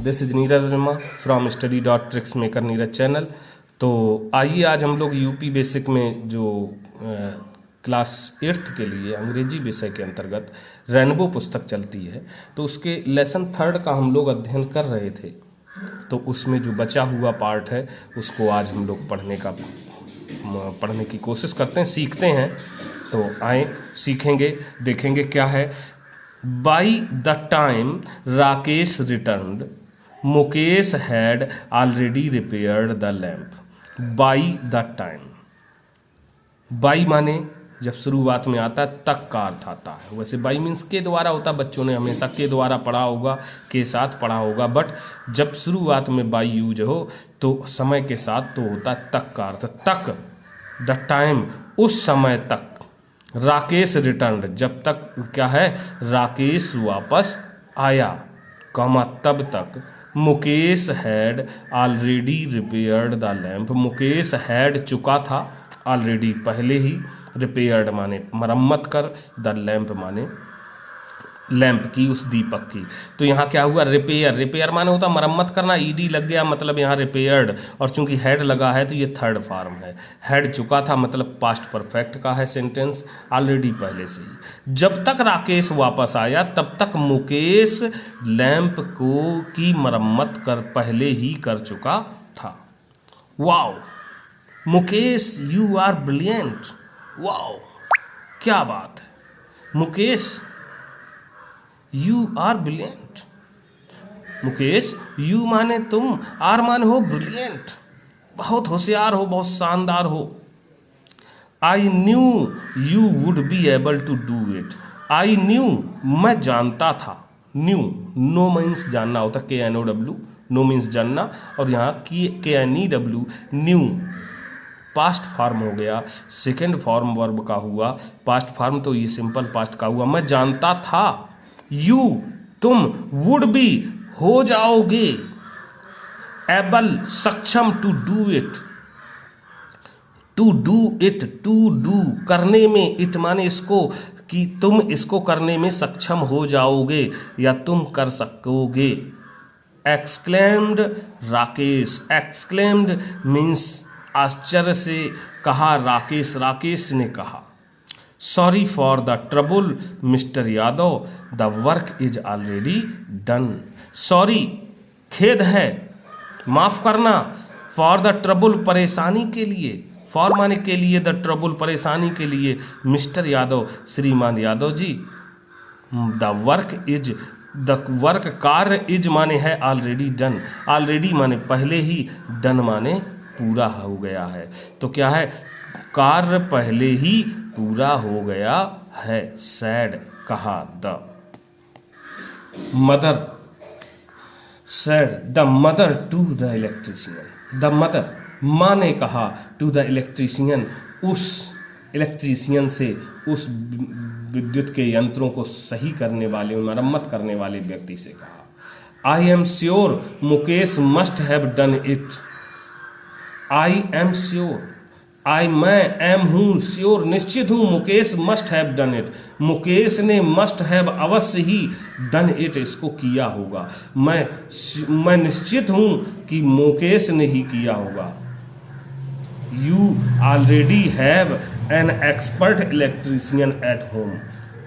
This is Neeraj Verma from study.tricksmaker Neeraj channel. तो आइए आज हम लोग यूपी बेसिक में जो क्लास 8th के लिए अंग्रेजी विषय के अंतर्गत रेनबो पुस्तक चलती है तो उसके लेसन 3rd का हम लोग अध्ययन कर रहे थे। तो उसमें जो बचा हुआ पार्ट है उसको आज हम लोग पढ़ने की कोशिश करते हैं, सीखते हैं। तो आए सीखेंगे, देखेंगे क्या है। By the time Rakesh returned Mukesh had already repaired the lamp. By the time, by माने जब शुरुआत में आता है तक का अर्थ आता है। वैसे बाई मीन्स के द्वारा होता है, बच्चों ने हमेशा के द्वारा पढ़ा होगा, के साथ पढ़ा होगा। बट जब शुरुआत में बाई यूज हो तो समय के साथ तो होता है तक का अर्थ। तक, द टाइम, उस समय तक। राकेश रिटर्न, जब तक क्या है, राकेश वापस आया, कमा तब तक। Mukesh had already repaired the lamp, Mukesh had चुका था, ऑलरेडी पहले ही, रिपेयर्ड माने मरम्मत कर, द लैम्प माने लैंप की, उस दीपक की। तो यहाँ क्या हुआ, रिपेयर, रिपेयर माने होता मरम्मत करना, ईडी लग गया मतलब यहाँ रिपेयर्ड, और चूंकि हेड लगा है तो ये 3rd फॉर्म है। हेड चुका था मतलब पास्ट परफेक्ट का है सेंटेंस, ऑलरेडी पहले से ही। जब तक राकेश वापस आया तब तक मुकेश लैंप को की मरम्मत पहले ही कर चुका था। Wow Mukesh, you are brilliant. Wow क्या बात है Mukesh, you are brilliant. Mukesh, you माने तुम, आर माने हो ब्रिलियंट, बहुत होशियार हो, बहुत शानदार हो। I knew you would be able to do it. I knew, मैं जानता था। न्यू, नो मीन्स जानना होता, KNOW, नो मीन्स जानना, और यहाँ KNEW, न्यू पास्ट फॉर्म हो गया, सेकेंड फॉर्म वर्ब का हुआ, पास्ट फॉर्म तो ये सिंपल पास्ट का हुआ। मैं जानता था, यू तुम, वुड बी हो जाओगे, एबल सक्षम, to do it, to do it, to do करने में, इट माने इसको, कि तुम इसको करने में सक्षम हो जाओगे या तुम कर सकोगे। एक्सक्लेम्ड राकेश, एक्सक्लेम्ड मीन्स आश्चर्य से कहा राकेश, राकेश ने कहा। Sorry for the trouble mister Yadav, the work is already done. Sorry खेद है, माफ करना, फॉर द ट्रबल परेशानी के लिए, फॉर माने के लिए, द ट्रबल परेशानी के लिए, मिस्टर यादव श्रीमान Yadav ji. The work is, the work कार्य, इज माने है ऑलरेडी डन, ऑलरेडी माने पहले ही, डन माने पूरा हो गया है। तो क्या है, कार्य पहले ही पूरा हो गया है। सैड कहा, the mother, said the mother to the electrician. The mother माँ ने कहा, टू द इलेक्ट्रीशियन, उस इलेक्ट्रीशियन से, उस विद्युत के यंत्रों को सही करने वाले, मरम्मत करने वाले व्यक्ति से कहा। I am sure Mukesh must have done it. I am sure, I मैं, एम हूँ, श्योर निश्चित हूँ, Mukesh must have done it, Mukesh ने मस्ट हैव अवश्य ही, डन इट इसको किया होगा। मैं निश्चित हूँ कि मुकेश ने ही किया होगा। You already have an expert electrician at home.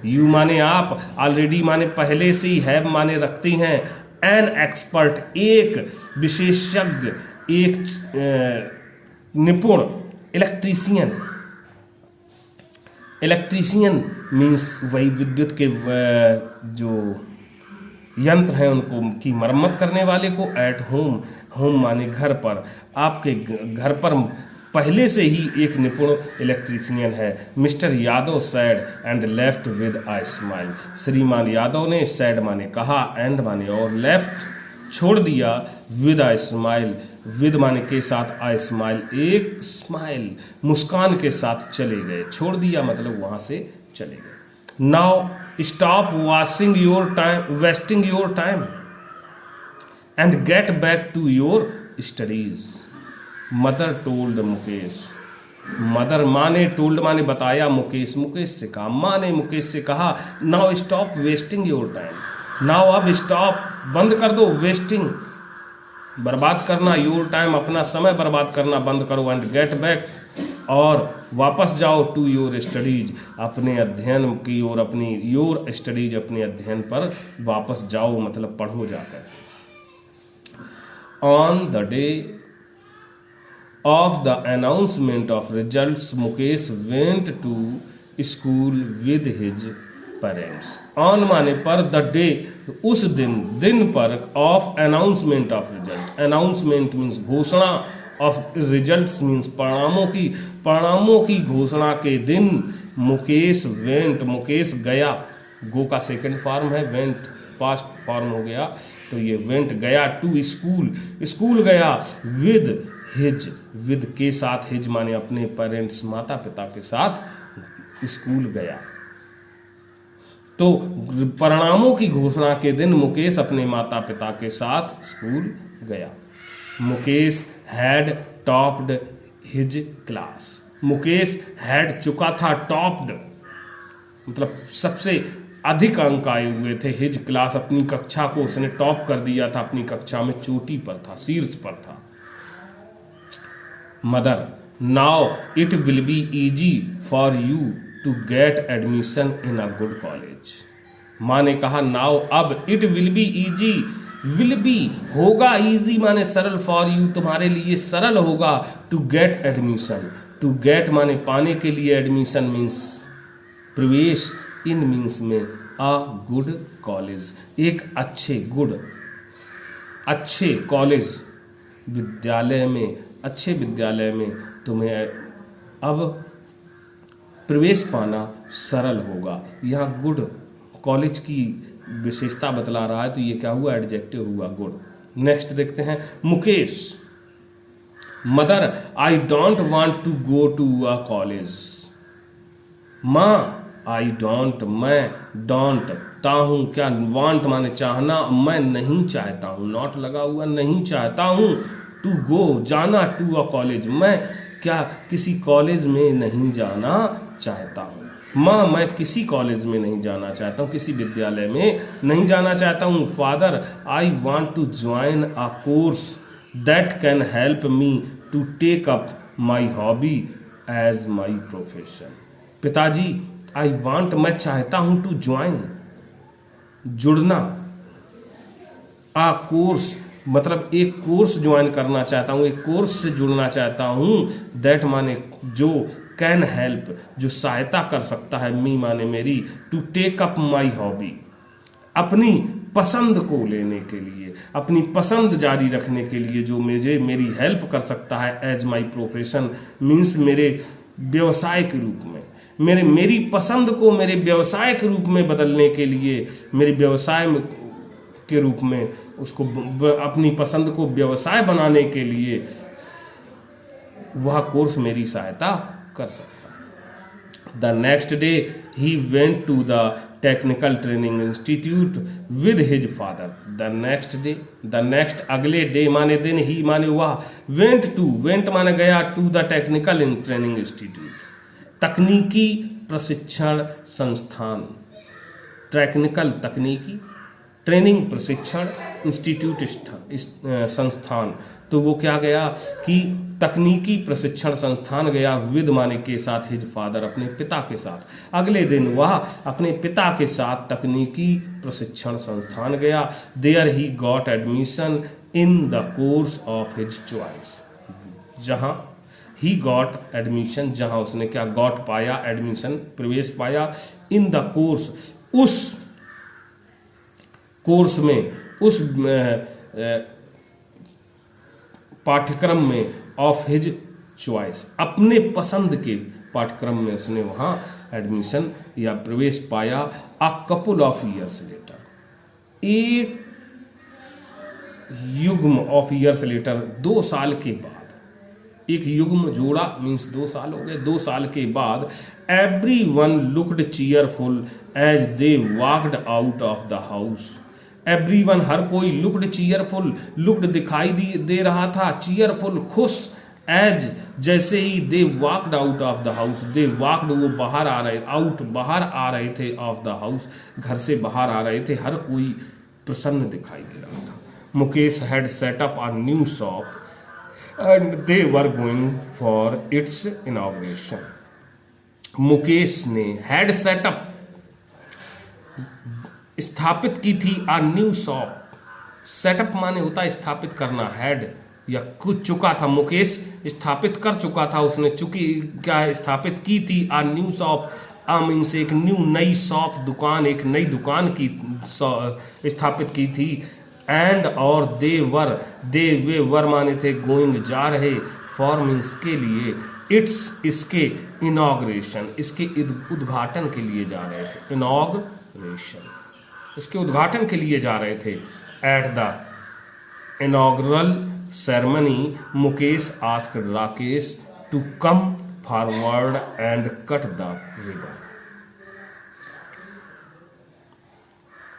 You माने आप, ऑलरेडी माने पहले से ही, हैव माने रखते हैं, एन एक्सपर्ट एक विशेषज्ञ, एक निपुण, इलेक्ट्रीशियन, इलेक्ट्रीशियन मीन्स वही विद्युत के जो यंत्र हैं उनको की मरम्मत करने वाले को। एट होम, होम माने घर पर, आपके घर पर पहले से ही एक निपुण इलेक्ट्रीशियन है। Mister Yadav sad and left with a smile. श्रीमान यादव ने, सैड माने कहा, एंड माने और, लेफ्ट छोड़ दिया, विद अ स्माइल, विद माने के साथ, आ स्माइल एक स्माइल, मुस्कान के साथ चले गए। छोड़ दिया मतलब वहां से चले गए। Now stop wasting your time, wasting your time and get back to your studies. Mother told Mukesh, mother माने, टोल्ड माने बताया, मुकेश, मुकेश से कहा, माँ ने मुकेश से कहा, now stop wasting your time, now अब स्टॉप बंद कर दो, वेस्टिंग, बर्बाद करना, योर टाइम, अपना समय बर्बाद करना बंद करो, एंड गेट बैक, और वापस जाओ, टू योर स्टडीज, अपने अध्ययन की ओर, अपनी योर स्टडीज, अपने अध्ययन पर वापस जाओ, मतलब पढ़ो जाकर। On the day of the announcement of results Mukesh went to school with his parents. On माने पर, द डे उस दिन, दिन पर, of announcement of result, announcement means घोषणा, ऑफ रिजल्ट्स मीन्स परिणामों की घोषणा के दिन, मुकेश वेंट, मुकेश गया, गो का सेकंड फॉर्म है, वेंट पास्ट फॉर्म हो गया, तो ये वेंट गया, टू स्कूल, स्कूल गया, विद हिज, विद के साथ, हिज माने अपने पेरेंट्स, माता पिता के साथ स्कूल गया। तो परिणामों की घोषणा के दिन मुकेश अपने माता पिता के साथ स्कूल गया। Mukesh had topped his class, Mukesh had चुका था, टॉप्ड मतलब सबसे अधिक अंक आए हुए थे, हिज क्लास अपनी कक्षा को उसने टॉप कर दिया था, अपनी कक्षा में चोटी पर था, शीर्ष पर था। Mother, now it will be easy for you to get admission in a good college. माँ ने कहा, नाउ अब, it will be easy, will be होगा, इजी माने सरल, फॉर यू तुम्हारे लिए सरल होगा, to get admission, to get माने पाने के लिए, एडमिशन मीन्स प्रवेश, इन मीन्स में अ गुड कॉलेज, एक अच्छे, गुड अच्छे कॉलेज, विद्यालय में, अच्छे विद्यालय में तुम्हें अब प्रवेश पाना सरल होगा। यहाँ गुड कॉलेज की विशेषता बतला रहा है, तो ये क्या हुआ, एडजेक्टिव हुआ, गुड। नेक्स्ट देखते हैं, Mukesh, mother, I don't want to go to a college. माँ, आई डोंट, मैं, डोंट हूं, क्या, वांट माने चाहना, मैं नहीं चाहता हूं, नॉट लगा हुआ, नहीं चाहता हूं, टू गो जाना, टू अ कॉलेज, मैं क्या किसी कॉलेज में नहीं जाना चाहता हूं। माँ, मैं किसी कॉलेज में नहीं जाना चाहता हूँ, किसी विद्यालय में नहीं जाना चाहता हूँ। Father, I want to join a course that can help me to take up my hobby as my profession. पिताजी, आई वॉन्ट मैं चाहता हूँ, टू ज्वाइन जुड़ना, आ कोर्स मतलब एक कोर्स ज्वाइन करना चाहता हूँ, एक कोर्स से जुड़ना चाहता हूँ, दैट माने जो, कैन हेल्प जो सहायता कर सकता है, मी माने मेरी, to take up my hobby अपनी पसंद को लेने के लिए, अपनी पसंद जारी रखने के लिए, जो मुझे मेरी हेल्प कर सकता है, एज माई प्रोफेशन मीन्स मेरे व्यवसाय के रूप में, मेरी पसंद को मेरे व्यवसाय के रूप में बदलने के लिए, मेरे व्यवसाय के रूप में उसको, अपनी पसंद को व्यवसाय बनाने के लिए वह कोर्स मेरी सहायता कर सकता है। The next day he went to the technical training institute with his father. The next day, the next अगले डे माने दिन, ही माने वह, वेंट टू, वेंट माने गया, to the technical training institute तकनीकी प्रशिक्षण संस्थान, टेक्निकल तकनीकी, ट्रेनिंग प्रशिक्षण, इंस्टीट्यूट संस्थान, तो वो क्या गया कि तकनीकी प्रशिक्षण संस्थान गया, विद माने के साथ, हिज फादर अपने पिता के साथ। अगले दिन वह अपने पिता के साथ तकनीकी प्रशिक्षण संस्थान गया। There he got admission in the course of his choice, जहां ही गॉट एडमिशन, जहां उसने क्या गॉट पाया, एडमिशन प्रवेश पाया, इन द कोर्स उस कोर्स में, उस पाठ्यक्रम में, ऑफ हिज चॉइस अपने पसंद के पाठ्यक्रम में उसने वहां एडमिशन या प्रवेश पाया। अ कपुल ऑफ ईयर्स लेटर, एक युग्म ऑफ ईयर्स लेटर, 2 साल के बाद, एक युग्म जोड़ा मीन्स 2 साल हो गए, 2 साल के बाद, everyone looked cheerful as they walked out of the house. Everyone हर कोई, लुक्ड चीयरफुल, लुक्ड दिखाई दे रहा था, चीयरफुल खुश, एज जैसे ही, they walked out of the house, they walked वो बाहर आ रहे, आउट बाहर आ रहे थे, ऑफ द हाउस घर से बाहर आ रहे थे, हर कोई प्रसन्न दिखाई दे रहा था। Mukesh had set up a new shop and they were going for its inauguration. Mukesh ने हैड सेटअप स्थापित की थी अ न्यू शॉप। सेटअप माने होता है स्थापित करना, हैड या कुछ चुका था, मुकेश स्थापित कर चुका था, उसने चुकी क्या स्थापित की थी अ न्यू शॉप। मीन्स एक न्यू नई शॉप दुकान, एक नई दुकान की स्थापित की थी। एंड और दे वे वर माने थे गोइंग जा रहे, फॉर मीन्स के लिए, इट्स इसके, इनॉग्रेशन इसके उद्घाटन के लिए जा रहे थे। इनॉग्रेशन इसके उद्घाटन के लिए जा रहे थे। At the inaugural ceremony Mukesh asked Rakesh to come forward and cut the ribbon.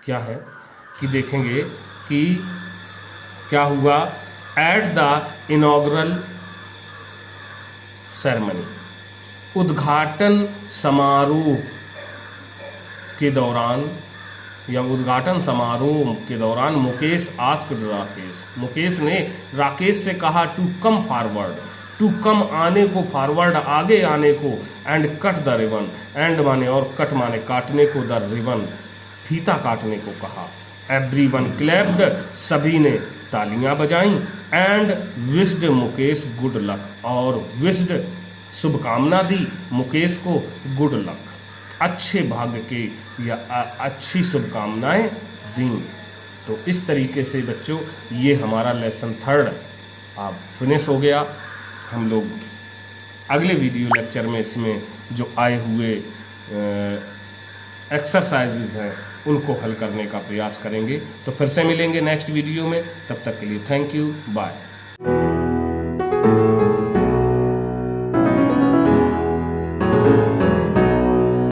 क्या है कि देखेंगे कि क्या हुआ। एट द इनॉग्रल सेरेमनी उद्घाटन समारोह के दौरान या उद्घाटन समारोह के दौरान मुकेश आस्क्ड राकेश, मुकेश ने राकेश से कहा to come forward, to come आने को, फॉरवर्ड आगे आने को, and cut the ribbon, and माने और कट माने काटने को, द रिबन फीता काटने को कहा। एवरीवन क्लैप्ड सभी ने तालियां बजाईं, and wished Mukesh good luck और विश्ड शुभकामना दी मुकेश को, गुड लक अच्छे भाग्य के या अच्छी शुभकामनाएं दी। तो इस तरीके से बच्चों ये हमारा लेसन 3 अब फिनिश हो गया। हम लोग अगले वीडियो लेक्चर में इसमें जो आए हुए एक्सरसाइजेज हैं उनको हल करने का प्रयास करेंगे। तो फिर से मिलेंगे नेक्स्ट वीडियो में, तब तक के लिए थैंक यू, बाय।